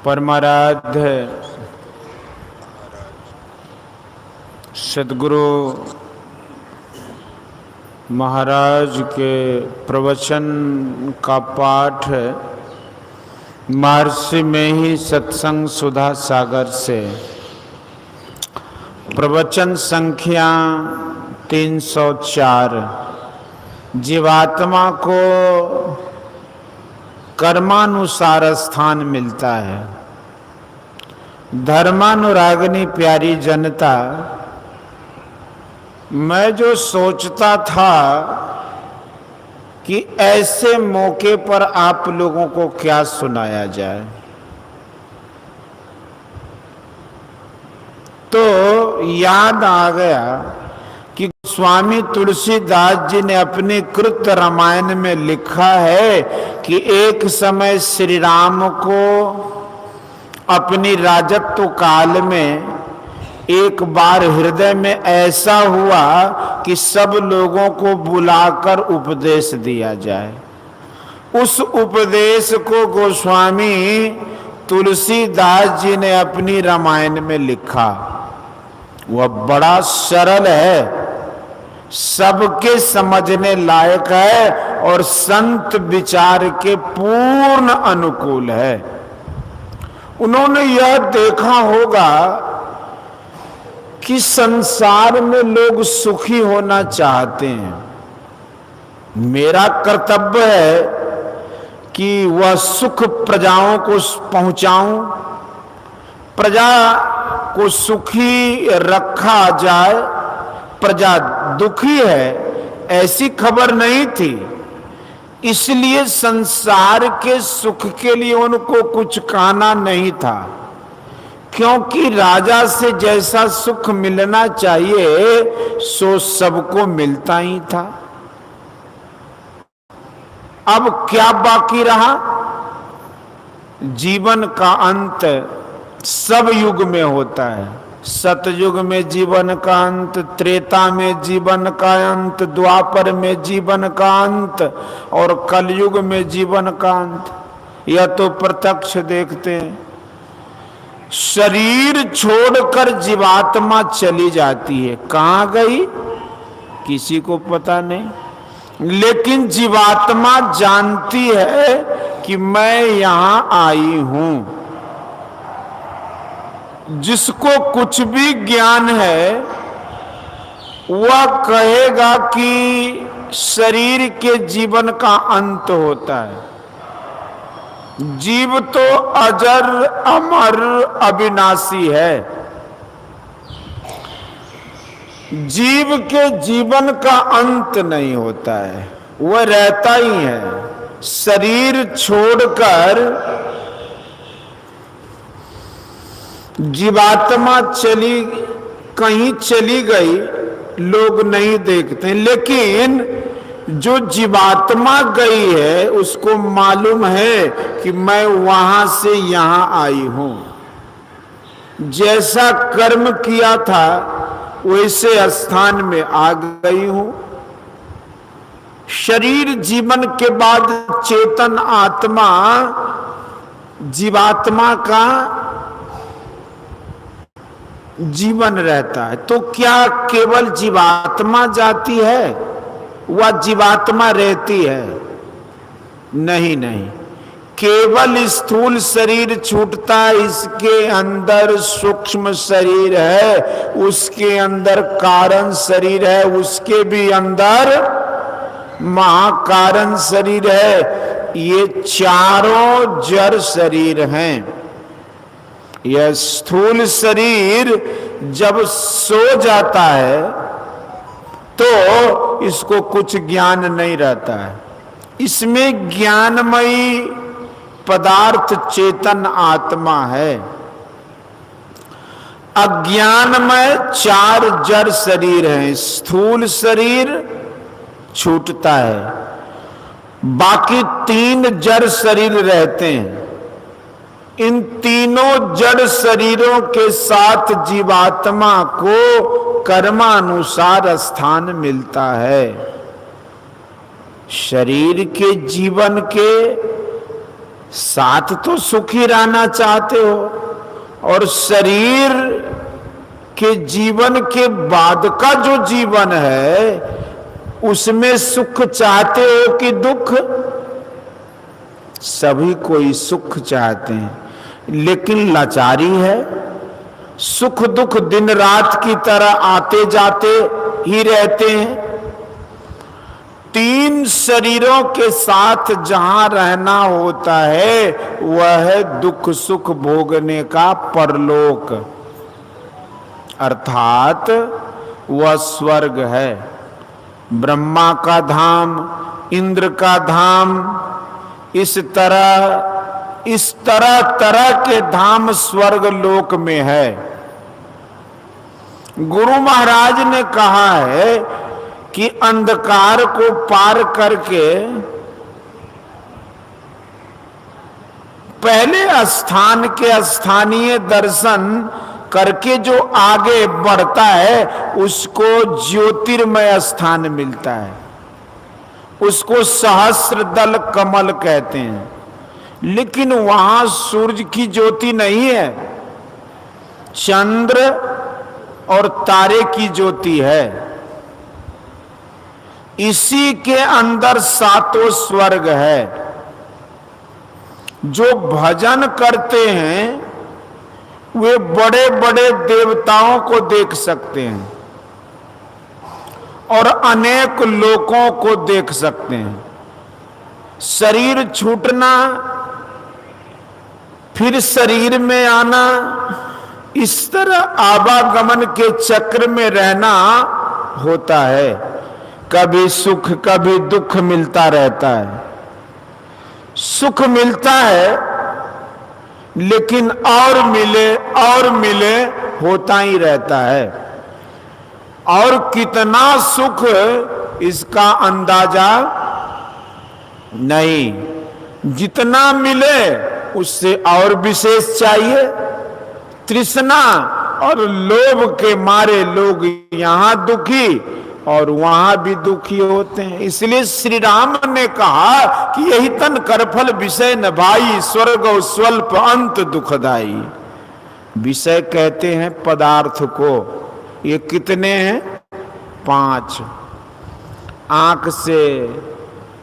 परमाराध्य सद्गुरु महाराज के प्रवचन का पाठ है महर्षि में ही सत्संग सुधा सागर से। प्रवचन संख्या 304। जीवात्मा को कर्मानुसार स्थान मिलता है। धर्मानुरागिनी प्यारी जनता, मैं जो सोचता था कि ऐसे मौके पर आप लोगों को क्या सुनाया जाए, तो याद आ गया कि स्वामी तुलसीदास जी ने अपने कृत रामायण में लिखा है कि एक समय श्री राम को अपनी राजत्व काल में एक बार हृदय में ऐसा हुआ कि सब लोगों को बुलाकर उपदेश दिया जाए। उस उपदेश को गोस्वामी तुलसीदास जी ने अपनी रामायण में लिखा। वह बड़ा सरल है, सबके समझने लायक है और संत विचार के पूर्ण अनुकूल है। उन्होंने यह देखा होगा कि संसार में लोग सुखी होना चाहते हैं। मेरा कर्तव्य है कि वह सुख प्रजाओं को पहुंचाऊं, प्रजा को सुखी रखा जाए। प्रजा दुखी है ऐसी खबर नहीं थी, इसलिए संसार के सुख के लिए उनको कुछ कहना नहीं था, क्योंकि राजा से जैसा सुख मिलना चाहिए सो सबको मिलता ही था। अब क्या बाकी रहा? जीवन का अंत सब युग में होता है। सतयुग में जीवन का अंत, त्रेता में जीवन का अंत, द्वापर में जीवन का अंत और कलयुग में जीवन का अंत। यह तो प्रत्यक्ष देखते हैं। शरीर छोड़कर जीवात्मा चली जाती है। कहां गई किसी को पता नहीं, लेकिन जीवात्मा जानती है कि मैं यहां आई हूं। जिसको कुछ भी ज्ञान है वह कहेगा कि शरीर के जीवन का अंत होता है। जीव तो अजर अमर अविनाशी है। जीव के जीवन का अंत नहीं होता है, वह रहता ही है। शरीर छोड़कर जीवात्मा कहीं चली गई लोग नहीं देखते, लेकिन जो जीवात्मा गई है उसको मालूम है कि मैं वहां से यहां आई हूं। जैसा कर्म किया था वैसे स्थान में आ गई हूं। शरीर जीवन के बाद चेतन आत्मा जीवात्मा का जीवन रहता है। तो क्या केवल जीवात्मा जाती है, वह जीवात्मा रहती है? नहीं नहीं, केवल स्थूल शरीर छूटता है। इसके अंदर सूक्ष्म शरीर है, उसके अंदर कारण शरीर है, उसके भी अंदर महाकारण शरीर है। ये चारों जड़ शरीर हैं। यह स्थूल शरीर जब सो जाता है तो इसको कुछ ज्ञान नहीं रहता है। इसमें ज्ञानमयी पदार्थ चेतन आत्मा है। अज्ञानमय चार जड़ शरीर हैं। स्थूल शरीर छूटता है, बाकी 3 जड़ शरीर रहते हैं। इन तीनों जड़ शरीरों के साथ जीवात्मा को कर्मानुसार स्थान मिलता है। शरीर के जीवन के साथ तो सुखी रहना चाहते हो, और शरीर के जीवन के बाद का जो जीवन है उसमें सुख चाहते हो कि दुख? सभी कोई सुख चाहते हैं, लेकिन लाचारी है। सुख दुख दिन रात की तरह आते जाते ही रहते हैं। तीन शरीरों के साथ जहां रहना होता है वह है दुख सुख भोगने का परलोक, अर्थात वह स्वर्ग है। ब्रह्मा का धाम, इंद्र का धाम, इस तरह तरह के धाम स्वर्ग लोक में है। गुरु महाराज ने कहा है कि अंधकार को पार करके पहले स्थान के स्थानीय दर्शन करके जो आगे बढ़ता है उसको ज्योतिर्मय स्थान मिलता है, उसको सहस्र दल कमल कहते हैं। लेकिन वहां सूर्य की ज्योति नहीं है, चंद्र और तारे की ज्योति है। इसी के अंदर सातों स्वर्ग है। जो भजन करते हैं वे बड़े बड़े देवताओं को देख सकते हैं और अनेक लोकों को देख सकते हैं। शरीर छूटना, फिर शरीर में आना, इस तरह आवागमन के चक्र में रहना होता है। कभी सुख कभी दुख मिलता रहता है। सुख मिलता है लेकिन और मिले होता ही रहता है। और कितना सुख इसका अंदाजा नहीं। जितना मिले उससे और विशेष चाहिए। तृष्णा और लोभ के मारे लोग यहां दुखी और वहां भी दुखी होते हैं। इसलिए श्री राम ने कहा कि यही तन करफल विषय न भाई, स्वर्ग स्वल्प अंत दुखदाई। विषय कहते हैं पदार्थ को। ये कितने हैं? 5। आंख से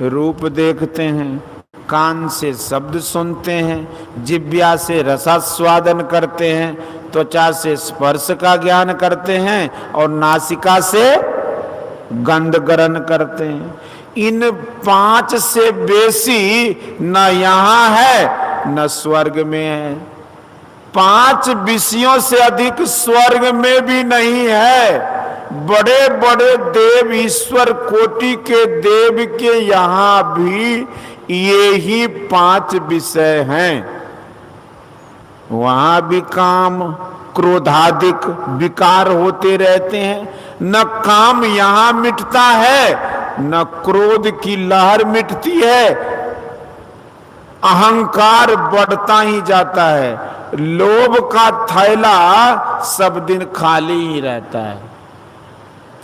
रूप देखते हैं, कान से शब्द सुनते हैं, जिह्वा से रसास्वादन करते हैं, त्वचा से स्पर्श का ज्ञान करते हैं और नासिका से गंध ग्रहण करते हैं। इन 5 से बेसी न यहाँ है न स्वर्ग में है। 5 विषयों से अधिक स्वर्ग में भी नहीं है। बड़े बड़े देव, ईश्वर कोटि के देव के यहाँ भी ये ही 5 विषय हैं। वहां भी काम क्रोधादिक विकार होते रहते हैं। न काम यहां मिटता है न क्रोध की लहर मिटती है। अहंकार बढ़ता ही जाता है। लोभ का थैला सब दिन खाली ही रहता है।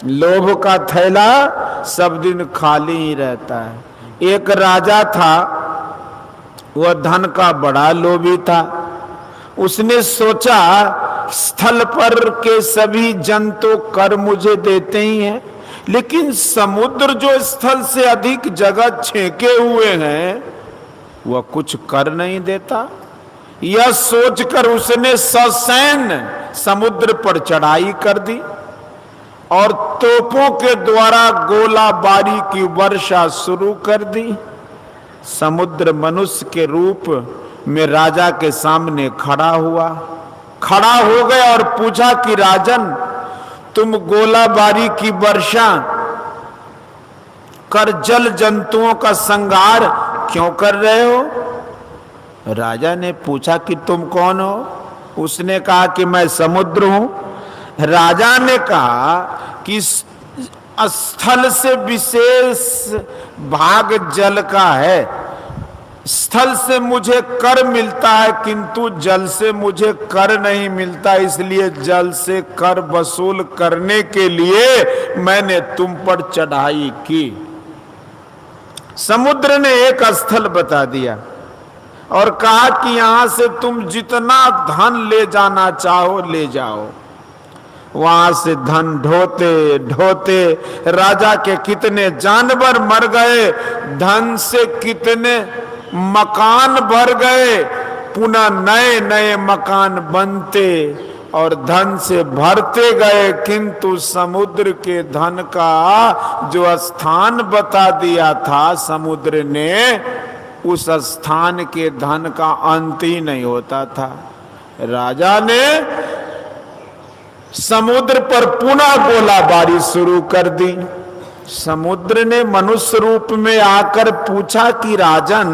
लोभ का थैला सब दिन खाली ही रहता है। एक राजा था, वह धन का बड़ा लोभी था। उसने सोचा स्थल पर के सभी जंतु कर मुझे देते ही हैं, लेकिन समुद्र जो स्थल से अधिक जगह छेके हुए हैं वह कुछ कर नहीं देता। यह सोचकर उसने ससैन्य समुद्र पर चढ़ाई कर दी और तोपों के द्वारा गोलाबारी की वर्षा शुरू कर दी। समुद्र मनुष्य के रूप में राजा के सामने खड़ा हो गया और पूछा कि राजन, तुम गोलाबारी की वर्षा कर जल जंतुओं का संहार क्यों कर रहे हो? राजा ने पूछा कि तुम कौन हो? उसने कहा कि मैं समुद्र हूं। राजा ने कहा कि स्थल से विशेष भाग जल का है। स्थल से मुझे कर मिलता है किंतु जल से मुझे कर नहीं मिलता, इसलिए जल से कर वसूल करने के लिए मैंने तुम पर चढ़ाई की। समुद्र ने एक स्थल बता दिया और कहा कि यहां से तुम जितना धन ले जाना चाहो ले जाओ। वहां से धन ढोते ढोते राजा के कितने जानवर मर गए, धन से कितने मकान भर गए, पुनः नए नए मकान बनते और धन से भरते गए, किंतु समुद्र के धन का जो स्थान बता दिया था समुद्र ने, उस स्थान के धन का अंत ही नहीं होता था। राजा ने समुद्र पर पुनः गोलाबारी शुरू कर दी। समुद्र ने मनुष्य रूप में आकर पूछा कि राजन,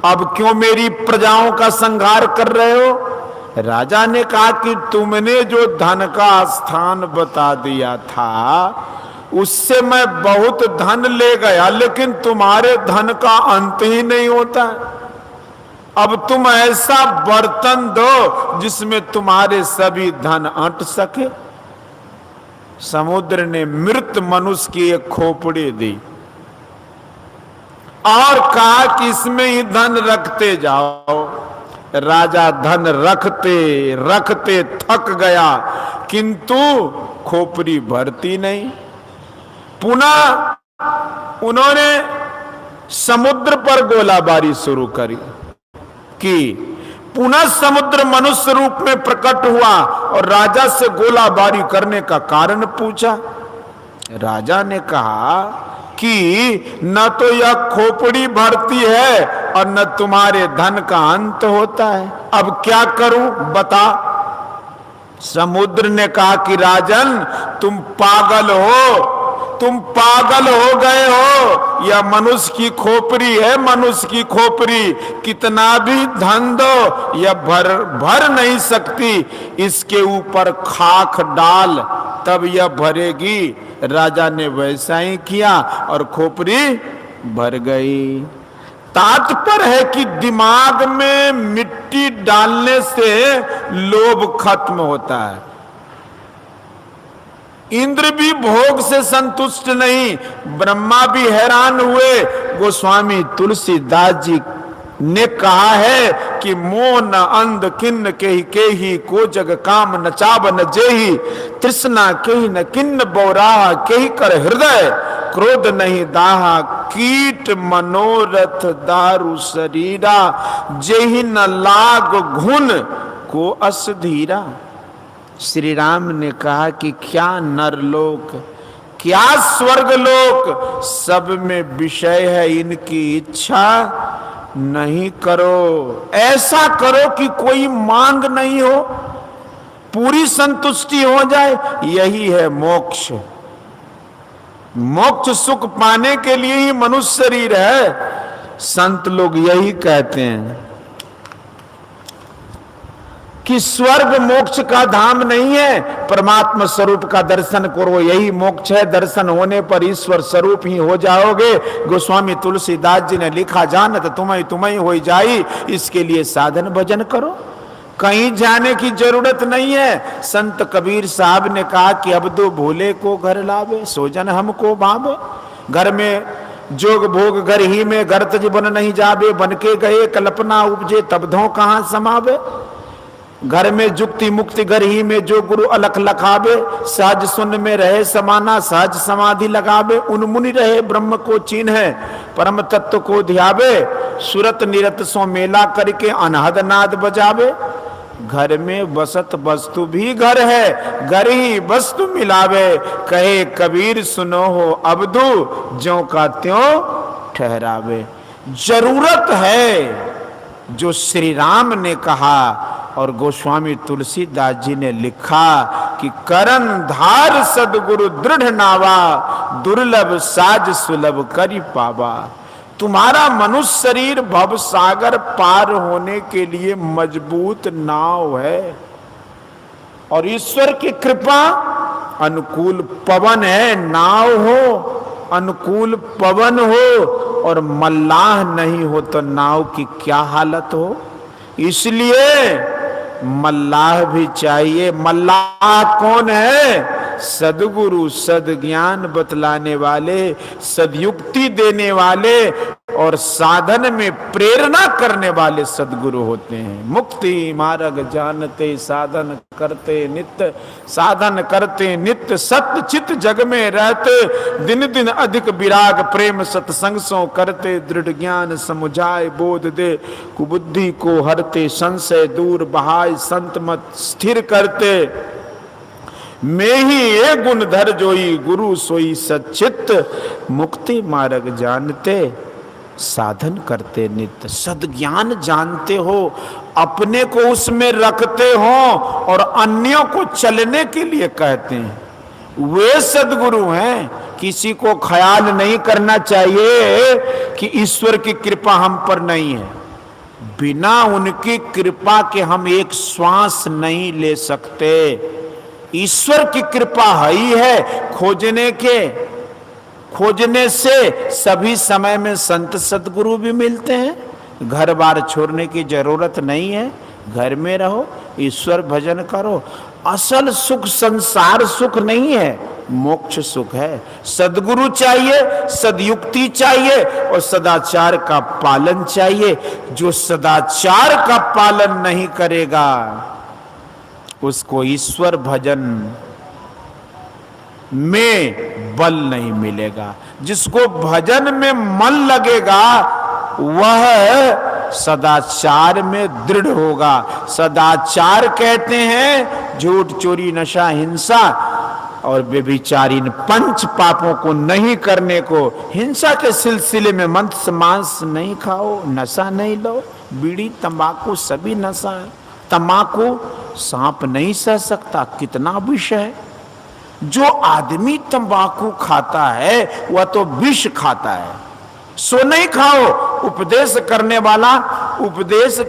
अब क्यों मेरी प्रजाओं का संहार कर रहे हो? राजा ने कहा कि तुमने जो धन का स्थान बता दिया था उससे मैं बहुत धन ले गया, लेकिन तुम्हारे धन का अंत ही नहीं होता। अब तुम ऐसा बर्तन दो जिसमें तुम्हारे सभी धन अंट सके। समुद्र ने मृत मनुष्य की एक खोपड़ी दी और कहा कि इसमें ही धन रखते जाओ। राजा धन रखते रखते थक गया, किंतु खोपड़ी भरती नहीं। पुनः उन्होंने समुद्र पर गोलाबारी शुरू करी कि पुनः समुद्र मनुष्य रूप में प्रकट हुआ और राजा से गोलाबारी करने का कारण पूछा। राजा ने कहा कि न तो यह खोपड़ी भरती है और न तुम्हारे धन का अंत होता है, अब क्या करूं बता। समुद्र ने कहा कि राजन, तुम पागल हो, तुम पागल हो गए हो। यह मनुष्य की खोपड़ी है, मनुष्य की खोपड़ी, कितना भी धन दो यह भर नहीं सकती। इसके ऊपर खाक डाल तब यह भरेगी। राजा ने वैसा ही किया और खोपड़ी भर गई। तात्पर्य है कि दिमाग में मिट्टी डालने से लोभ खत्म होता है। इंद्र भी भोग से संतुष्ट नहीं, ब्रह्मा भी हैरान हुए। गोस्वामी तुलसीदास जी ने कहा है कि मोह न अंध किन्न के ही को जग काम न चाव न जेही, तृष्णा के ही न किन्न बौराह के ही कर हृदय, क्रोध नहीं दाहा कीट मनोरथ दारु शरीरा, जेही न लाग घुन को अस धीरा। श्री राम ने कहा कि क्या नरलोक क्या स्वर्गलोक, सब में विषय है इनकी इच्छा नहीं करो। ऐसा करो कि कोई मांग नहीं हो, पूरी संतुष्टि हो जाए, यही है मोक्ष। मोक्ष सुख पाने के लिए ही मनुष्य शरीर है। संत लोग यही कहते हैं कि स्वर्ग मोक्ष का धाम नहीं है, परमात्मा स्वरूप का दर्शन करो, यही मोक्ष है। दर्शन होने पर ईश्वर स्वरूप ही हो जाओगे। गोस्वामी तुलसीदास जी ने लिखा, जानत तुम्हें तुम्हें हो जाई, इसके लिए साधन भजन करो, कहीं जाने की जरूरत नहीं है। संत कबीर साहब ने कहा कि अब दो भोले को घर लावे, सोजन हमको भावे। घर में जोग भोग घर ही में, घर तज बन नहीं जावे, बन के गए कल्पना उपजे तब धो कहां समावे। घर में जुक्ति मुक्ति घर ही में, जो गुरु अलख लखावे, सहज सुन में रहे समाना, सहज समाधि लगावे। उन्मुनि रहे ब्रह्म को चीन्हे, परम तत्व को ध्यावे, सुरत निरत सो मेला करके अनहद नाद बजावे। घर में बसत वस्तु भी घर है, घर ही वस्तु मिलावे, कहे कबीर सुनो हो अबदू, ज्यों का त्यों ठहरावे। जरूरत है जो श्री राम ने कहा और गोस्वामी तुलसीदास जी ने लिखा कि करन धार सदगुरु दृढ़ नावा, दुर्लभ साज सुलभ करी पावा। तुम्हारा मनुष्य शरीर भव सागर पार होने के लिए मजबूत नाव है, और ईश्वर की कृपा अनुकूल पवन है। नाव हो, अनुकूल पवन हो और मल्लाह नहीं हो तो नाव की क्या हालत हो। इसलिए मल्लाह भी चाहिए। मल्लाह कौन है? सदगुरु, सद ज्ञान बतलाने वाले, सदयुक्ति देने वाले, और साधन में प्रेरणा करने वाले सद्गुरु होते हैं। मुक्ति मार्ग जानते साधन करते नित्य, साधन करते नित्य सत्य चित जग में रहते, दिन दिन अधिक विराग प्रेम सत्संग सो करते, दृढ़ ज्ञान समुझाए बोध दे कुबुद्धि को हरते, संशय दूर बहाय संत मत स्थिर करते, मैं ही ये गुण धर जोई गुरु सोई सच्चित, मुक्ति मार्ग जानते साधन करते नित्य। सद्ज्ञान जानते हो, अपने को उसमें रखते हो और अन्यों को चलने के लिए कहते हैं, वे सद्गुरु हैं। किसी को ख्याल नहीं करना चाहिए कि ईश्वर की कृपा हम पर नहीं है। बिना उनकी कृपा के हम एक श्वास नहीं ले सकते। ईश्वर की कृपा ही है, खोजने से सभी समय में संत सद्गुरु भी मिलते हैं। घर बार छोड़ने की जरूरत नहीं है, घर में रहो, ईश्वर भजन करो। असल सुख संसार सुख नहीं है, मोक्ष सुख है। सद्गुरु चाहिए, सदयुक्ति चाहिए और सदाचार का पालन चाहिए। जो सदाचार का पालन नहीं करेगा उसको ईश्वर भजन में बल नहीं मिलेगा। जिसको भजन में मन लगेगा वह सदाचार में दृढ़ होगा। सदाचार कहते हैं झूठ चोरी नशा हिंसा और व्यभिचार, इन पंच पापों को नहीं करने को। हिंसा के सिलसिले में मांस मांस नहीं खाओ, नशा नहीं लो, बीड़ी तंबाकू सभी नशा है। तंबाकू सांप नहीं सह सकता, कितना विष है। जो आदमी तंबाकू खाता है वह तो विष खाता है, सो नहीं खाओ। उपदेश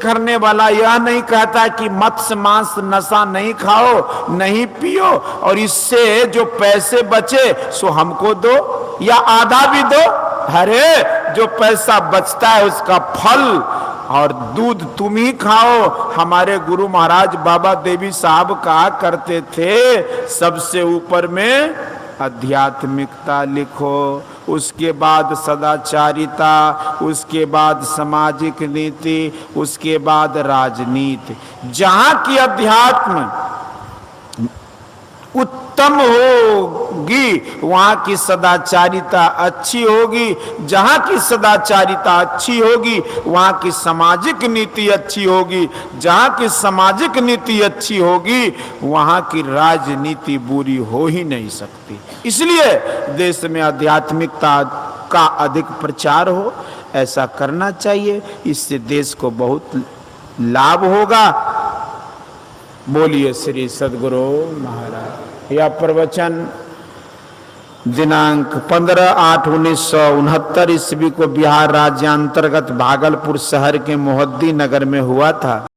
करने वाला यह नहीं कहता कि मत्स्य मांस नशा नहीं खाओ, नहीं पियो और इससे जो पैसे बचे सो हमको दो या आधा भी दो। अरे जो पैसा बचता है उसका फल और दूध तुम ही खाओ। हमारे गुरु महाराज बाबा देवी साहब कहा करते थे, सबसे ऊपर में आध्यात्मिकता लिखो, उसके बाद सदाचारिता, उसके बाद सामाजिक नीति, उसके बाद राजनीति। जहां की अध्यात्म उत्तम होगी वहां की सदाचारिता अच्छी होगी। जहां की सदाचारिता अच्छी होगी वहां की सामाजिक नीति अच्छी होगी। जहां की सामाजिक नीति अच्छी होगी वहां की राजनीति बुरी हो ही नहीं सकती। इसलिए देश में आध्यात्मिकता का अधिक प्रचार हो, ऐसा करना चाहिए। इससे देश को बहुत लाभ होगा। बोलिए श्री सद्गुरु महाराज। यह प्रवचन दिनांक 15/8/1969 ईस्वी को बिहार राज्य अंतर्गत भागलपुर शहर के मोहद्दी नगर में हुआ था।